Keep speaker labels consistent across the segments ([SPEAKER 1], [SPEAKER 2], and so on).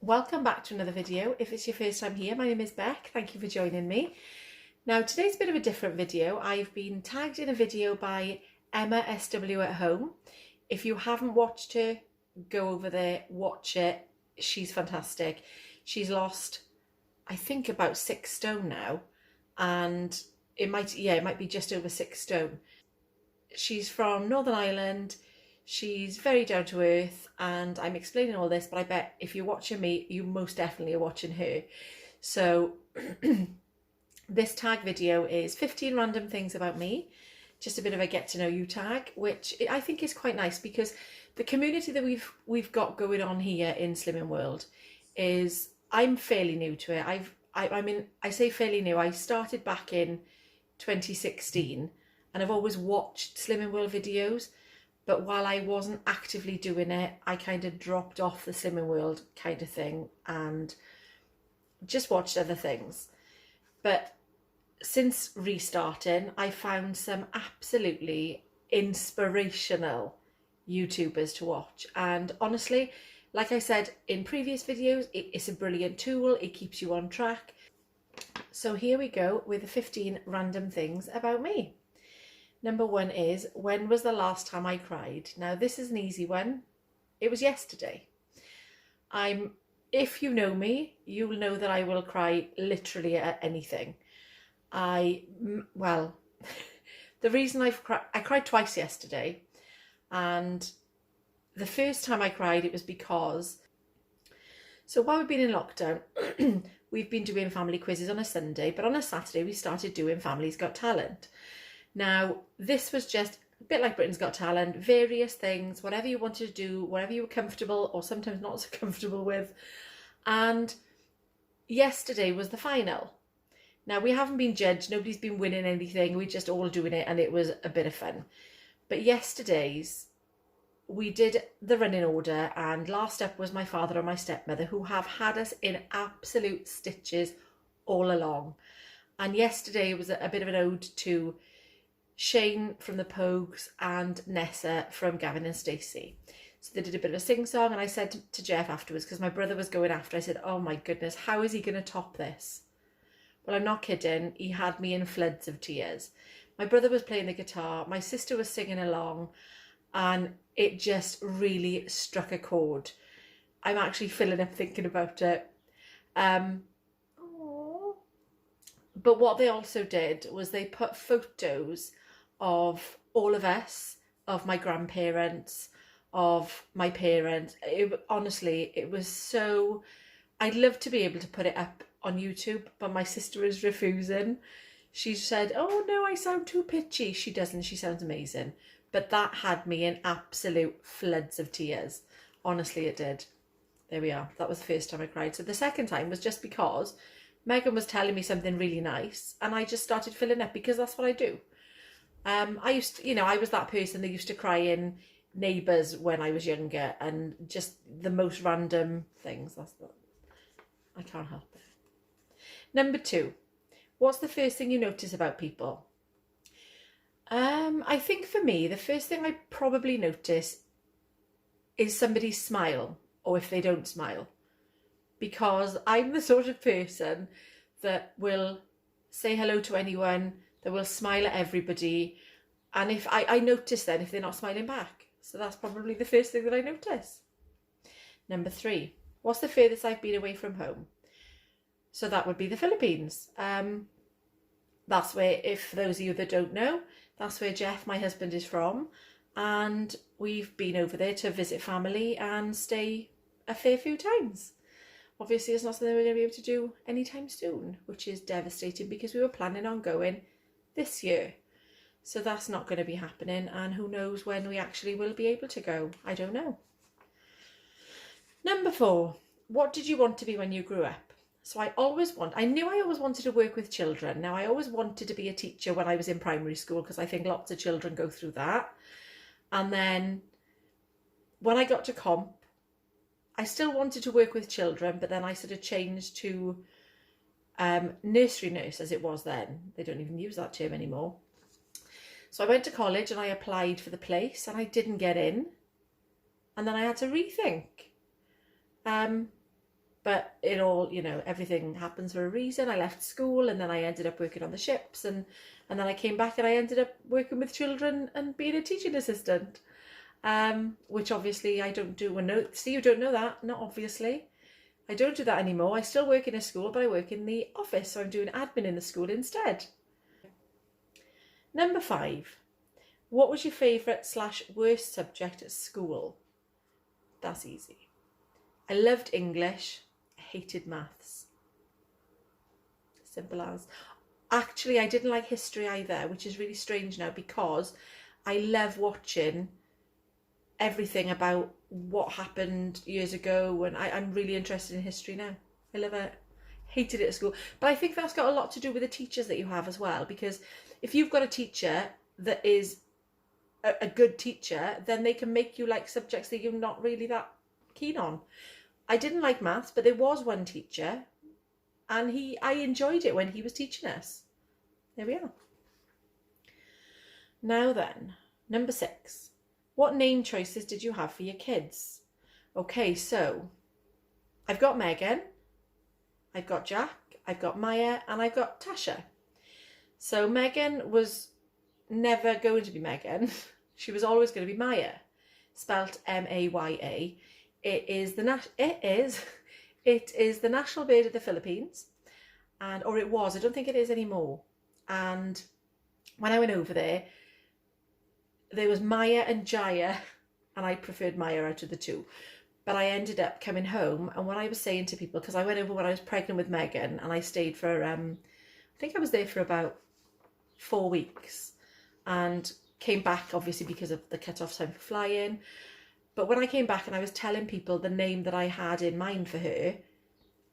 [SPEAKER 1] Welcome back to another video. If it's your first time here, my name is Beck. Thank you for joining me. Now today's a bit of a different video. I've been tagged in a video by Emma SW at Home. If you haven't watched her, go over there, watch it. She's fantastic. She's lost, I think, about 6 stone now, and it might be just over 6 stone. She's from Northern Ireland. She's very down to earth, and I'm explaining all this, but I bet if you're watching me, you most definitely are watching her. So this tag video is 15 random things about me, just a bit of a get to know you tag, which I think is quite nice because the community that we've got going on here in Slimming World is, I'm fairly new to it. I say fairly new. I started back in 2016, and I've always watched Slimming World videos. But while I wasn't actively doing it, I kind of dropped off the Slimming World kind of thing and just watched other things. But since restarting, I found some absolutely inspirational YouTubers to watch. And honestly, like I said in previous videos, it's a brilliant tool. It keeps you on track. So here we go with the 15 random things about me. Number 1 is, when was the last time I cried? Now this is an easy one. It was yesterday. If you know me, you'll know that I will cry literally at anything. The reason I cried twice yesterday, and the first time I cried, it was because, so while we've been in lockdown, we've been doing family quizzes on a Sunday, but on a Saturday we started doing Family's Got Talent. Now, this was just a bit like Britain's Got Talent, various things, whatever you wanted to do, whatever you were comfortable or sometimes not so comfortable with. And yesterday was the final. Now, we haven't been judged, nobody's been winning anything, we're just all doing it, and it was a bit of fun. But yesterday's, we did the running order, and last up was my father and my stepmother, who have had us in absolute stitches all along. And yesterday was a bit of an ode to Shane from the Pogues and Nessa from Gavin and Stacey. So they did a bit of a sing-song, and I said to Jeff afterwards, because my brother was going after, I said, oh my goodness, how is he going to top this? Well, I'm not kidding, he had me in floods of tears. My brother was playing the guitar, my sister was singing along, and it just really struck a chord. I'm actually filling up thinking about it. But what they also did was they put photos of all of us, of my grandparents, of my parents. Honestly, it was so, I'd love to be able to put it up on YouTube, but my sister is refusing. She said, oh no, I sound too pitchy. She doesn't, she sounds amazing. But that had me in absolute floods of tears. Honestly, it did. There we are. That was the first time I cried. So the second time was just because Megan was telling me something really nice, and I just started filling up because that's what I do. I was that person that used to cry in Neighbours when I was younger, and just the most random things. I can't help it. Number 2, what's the first thing you notice about people? I think for me, the first thing I probably notice is somebody's smile, or if they don't smile. Because I'm the sort of person that will say hello to anyone, that will smile at everybody, and if I notice then if they're not smiling back. So that's probably the first thing that I notice. Number 3, what's the furthest I've been away from home? So that would be the Philippines. That's where, if those of you that don't know, that's where Jeff, my husband, is from, and we've been over there to visit family and stay a fair few times. Obviously, it's not something we're going to be able to do anytime soon, which is devastating because we were planning on going this year. So that's not going to be happening, and who knows when we actually will be able to go. I don't know. Number 4, what did you want to be when you grew up? So I knew I always wanted to work with children. Now, I always wanted to be a teacher when I was in primary school because I think lots of children go through that. And then when I got to comp, I still wanted to work with children, but then I sort of changed to nursery nurse, as it was then. They don't even use that term anymore. So I went to college and I applied for the place, and I didn't get in. And then I had to rethink. But it all, you know, everything happens for a reason. I left school and then I ended up working on the ships, and then I came back and I ended up working with children and being a teaching assistant, which obviously I don't do. Well, no, see, you don't know that. Not obviously. I don't do that anymore. I still work in a school, but I work in the office, so I'm doing admin in the school instead. Number 5. What was your favourite / worst subject at school? That's easy. I loved English. I hated maths. Simple as. Actually, I didn't like history either, which is really strange now because I love watching everything about what happened years ago, and I'm really interested in history now. I love it. Hated it at school. But I think that's got a lot to do with the teachers that you have as well, because if you've got a teacher that is a good teacher, then they can make you like subjects that you're not really that keen on. I didn't like maths, but there was one teacher, and I enjoyed it when he was teaching us. There we are. Now then, number 6. What name choices did you have for your kids? Okay, so I've got Megan, I've got Jack, I've got Maya, and I've got Tasha. So Megan was never going to be Megan. She was always going to be Maya, spelt Maya. It is the national bird of the Philippines, or it was. I don't think it is anymore. And when I went over there was Maya and Jaya, and I preferred Maya out of the two. But I ended up coming home, and what I was saying to people, because I went over when I was pregnant with Megan, and I stayed for I think I was there for about 4 weeks, and came back obviously because of the cut-off time for flying. But when I came back and I was telling people the name that I had in mind for her,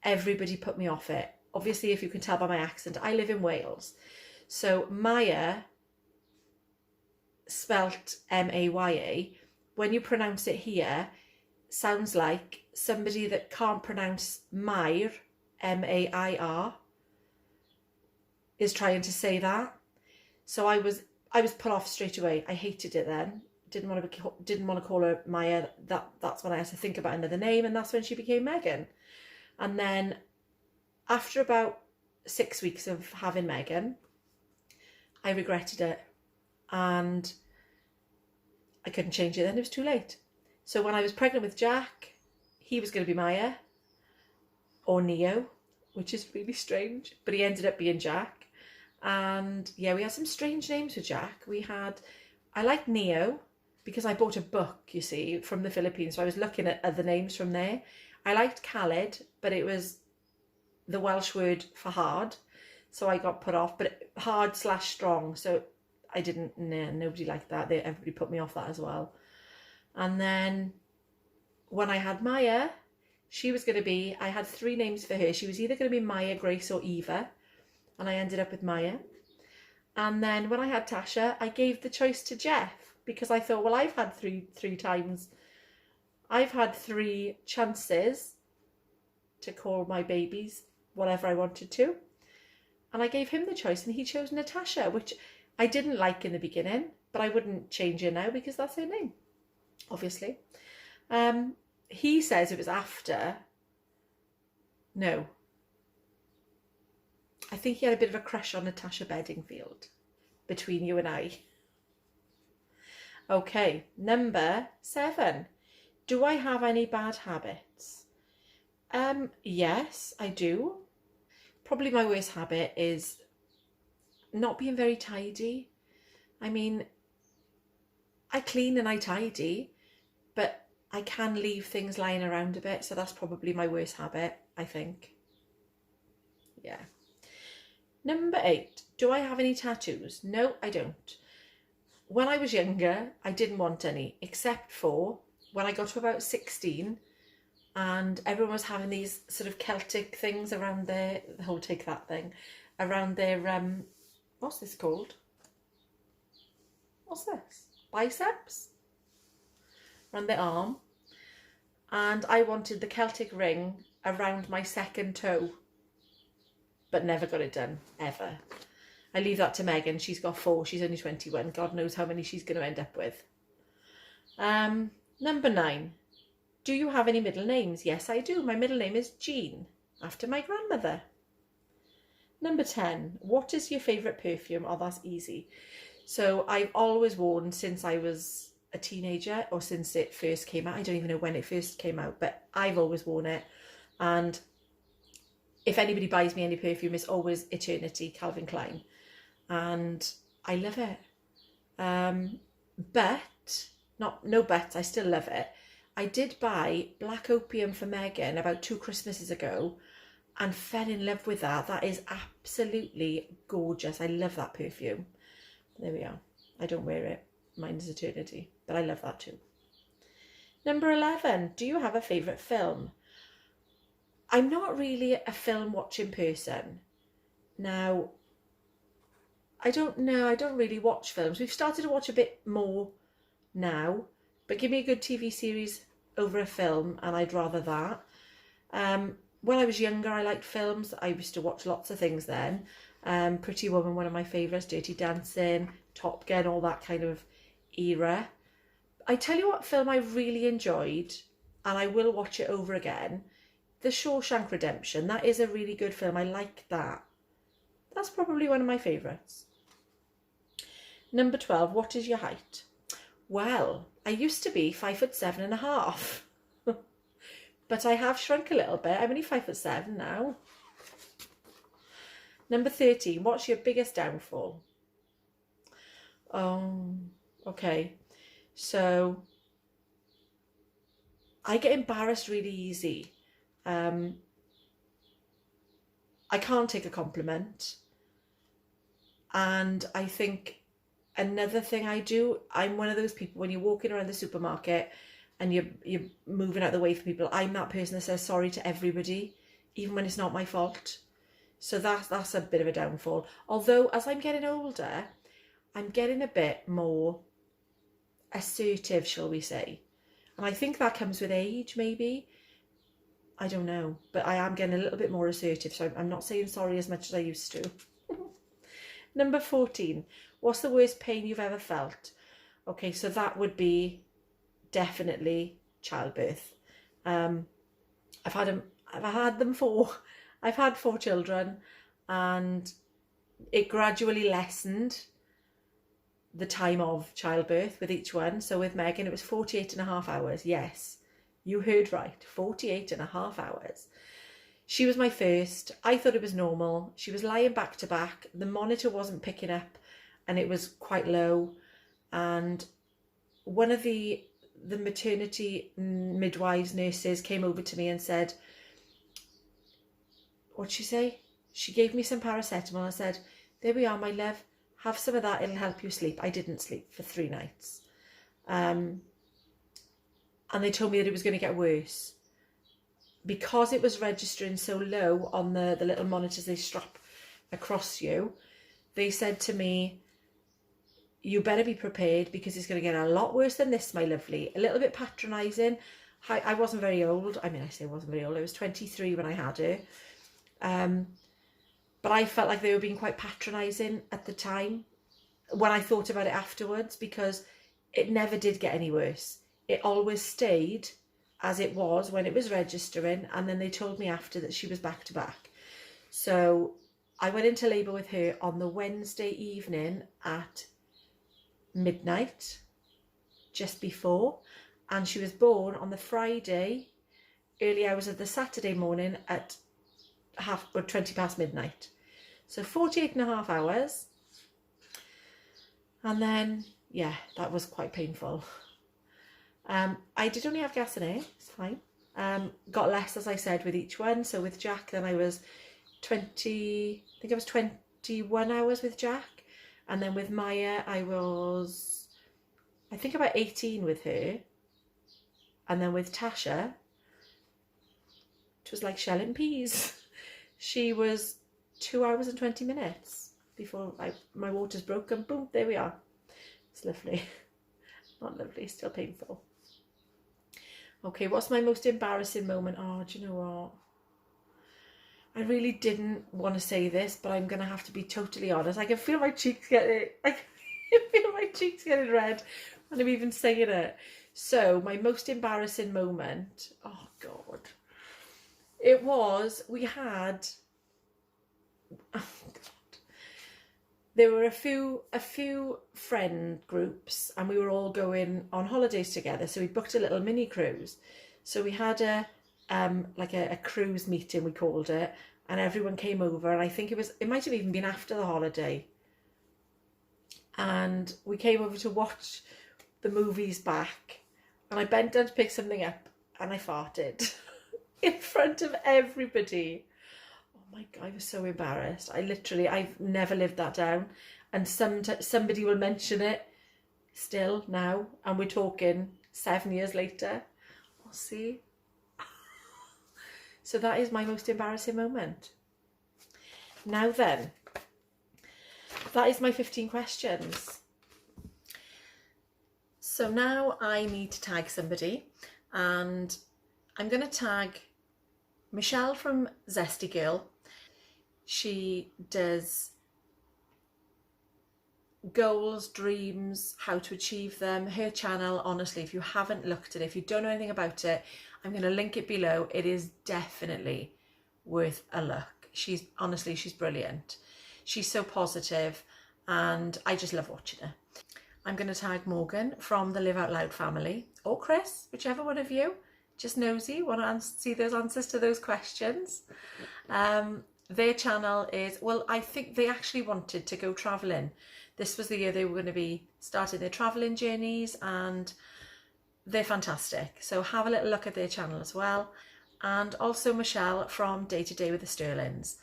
[SPEAKER 1] everybody put me off it. Obviously, if you can tell by my accent, I live in Wales. So Maya, spelt Maya, when you pronounce it here, sounds like somebody that can't pronounce Mair, Mair, is trying to say that. So I was put off straight away. I hated it then. Didn't want to call her Maya. That's when I had to think about another name, and that's when she became Megan. And then after about 6 weeks of having Megan, I regretted it, and I couldn't change it then. It was too late. So when I was pregnant with Jack, he was going to be Maya or Neo, which is really strange, but he ended up being Jack. And yeah, we had some strange names for Jack. I liked Neo because I bought a book, you see, from the Philippines. So I was looking at other names from there. I liked Khaled, but it was the Welsh word for hard. So I got put off, but hard / strong. So I didn't, nobody liked that. Everybody put me off that as well. And then when I had Maya, I had 3 names for her. She was either going to be Maya, Grace, or Eva. And I ended up with Maya. And then when I had Tasha, I gave the choice to Jeff, because I thought, well, I've had three times. I've had 3 chances to call my babies whatever I wanted to. And I gave him the choice, and he chose Natasha, which I didn't like in the beginning, but I wouldn't change her now because that's her name, obviously. He says it was after. No. I think he had a bit of a crush on Natasha Bedingfield between you and I. Okay, number 7. Do I have any bad habits? Yes, I do. Probably my worst habit is not being very tidy. I mean, I clean and I tidy, but I can leave things lying around a bit, so that's probably my worst habit, I think. Yeah. Number 8, do I have any tattoos? No, I don't. When I was younger, I didn't want any, except for when I got to about 16 and everyone was having these sort of Celtic things around the whole take that thing, around their, what's this called? What's this? Biceps? Around their arm. And I wanted the Celtic ring around my second toe, but never got it done, ever. I leave that to Megan. She's got 4. She's only 21. God knows how many she's going to end up with. Number 9. Do you have any middle names? Yes, I do. My middle name is Jean, after my grandmother. Number 10, what is your favourite perfume? Oh, that's easy. So I've always worn since I was a teenager, or since it first came out. I don't even know when it first came out, but I've always worn it. And if anybody buys me any perfume, it's always Eternity, Calvin Klein. And I love it. But, no buts, I still love it. I did buy Black Opium for Megan about 2 Christmases ago and fell in love with that. That is absolutely gorgeous. I love that perfume. There we are. I don't wear it. Mine is Eternity, but I love that too. Number 11, do you have a favourite film? I'm not really a film watching person. Now, I don't really watch films. We've started to watch a bit more now, but give me a good TV series over a film and I'd rather that. When I was younger, I liked films. I used to watch lots of things then. Pretty Woman, one of my favourites, Dirty Dancing, Top Gun, all that kind of era. I tell you what film I really enjoyed, and I will watch it over again, The Shawshank Redemption. That is a really good film. I like that. That's probably one of my favourites. Number 12, what is your height? Well, I used to be 5'7.5", but I have shrunk a little bit. I'm only 5'7" now. Number 13, what's your biggest downfall? Okay. So I get embarrassed really easy. I can't take a compliment. And I think another thing I do, I'm one of those people, when you're walking around the supermarket and you're moving out of the way for people, I'm that person that says sorry to everybody, even when it's not my fault. So that's a bit of a downfall. Although as I'm getting older, I'm getting a bit more assertive, shall we say. And I think that comes with age, maybe. I don't know. But I am getting a little bit more assertive, so I'm not saying sorry as much as I used to. Number 14, what's the worst pain you've ever felt? Okay, so that would be definitely childbirth. I've had 4 children, and it gradually lessened the time of childbirth with each one. So with Megan, it was 48.5 hours. Yes, you heard right, 48.5 hours. She was my first. I thought it was normal. She was lying back to back. The monitor wasn't picking up and it was quite low. And one of the maternity midwives, nurses, came over to me and said, what'd she say? She gave me some paracetamol and said, there we are, my love. Have some of that, it'll help you sleep. I didn't sleep for 3 nights. And they told me that it was going to get worse. Because it was registering so low on the little monitors they strap across you, they said to me, you better be prepared because it's going to get a lot worse than this, my lovely. A little bit patronising. I wasn't very old. I mean, I say I wasn't very old. I was 23 when I had her. But I felt like they were being quite patronising at the time when I thought about it afterwards, because it never did get any worse. It always stayed as it was when it was registering, and then they told me after that she was back to back. So I went into labour with her on the Wednesday evening at midnight, just before, and she was born on the Friday, early hours of the Saturday morning at 20 past midnight. So 48.5 hours. And then, yeah, that was quite painful. I did only have gas and air, it's fine. Got less, as I said, with each one. So with Jack, then I was 21 hours with Jack. And then with Maya, I was, I think, about 18 with her. And then with Tasha, it was like shelling peas. She was 2 hours and 20 minutes before my water's broken. Boom, there we are. It's lovely. Not lovely, still painful. Okay, what's my most embarrassing moment? Oh, do you know what? I really didn't want to say this, but I'm going to have to be totally honest. I can feel my cheeks getting red when I'm even saying it. So my most embarrassing moment, oh God, it was, we had, oh God, there were a few friend groups and we were all going on holidays together. So we booked a little mini cruise. So we had a like a cruise meeting, we called it, and everyone came over, and I think it might have even been after the holiday. And we came over to watch the movies back, and I bent down to pick something up and I farted in front of everybody. Oh my God, I was so embarrassed. I've never lived that down. And somebody will mention it still now, and we're talking 7 years later. We'll see. So that is my most embarrassing moment. Now then, that is my 15 questions. So now I need to tag somebody, and I'm going to tag Michelle from Zesty Girl. She does goals, dreams, how to achieve them. Her channel, honestly, if you haven't looked at it, if you don't know anything about it, I'm going to link it below. It is definitely worth a look. She's brilliant. She's so positive and I just love watching her. I'm going to tag Morgan from the Live Out Loud family, or Chris, whichever one of you, just nosy, want to see those answers to those questions. Their channel is, well, I think they actually wanted to go travelling. This was the year they were going to be starting their travelling journeys, and they're fantastic. So have a little look at their channel as well. And also Michelle from Day to Day with the Sterlings.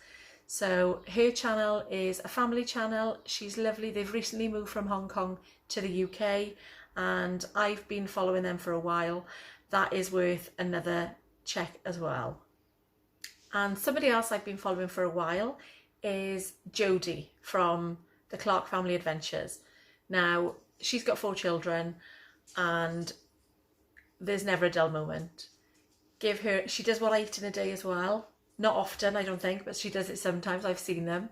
[SPEAKER 1] So her channel is a family channel. She's lovely. They've recently moved from Hong Kong to the UK, and I've been following them for a while. That is worth another check as well. And somebody else I've been following for a while is Jodie from the Clark Family Adventures. Now, she's got 4 children and there's never a dull moment. She does what I eat in a day as well. Not often, I don't think, but she does it sometimes. I've seen them.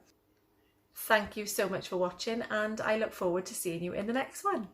[SPEAKER 1] Thank you so much for watching, and I look forward to seeing you in the next one.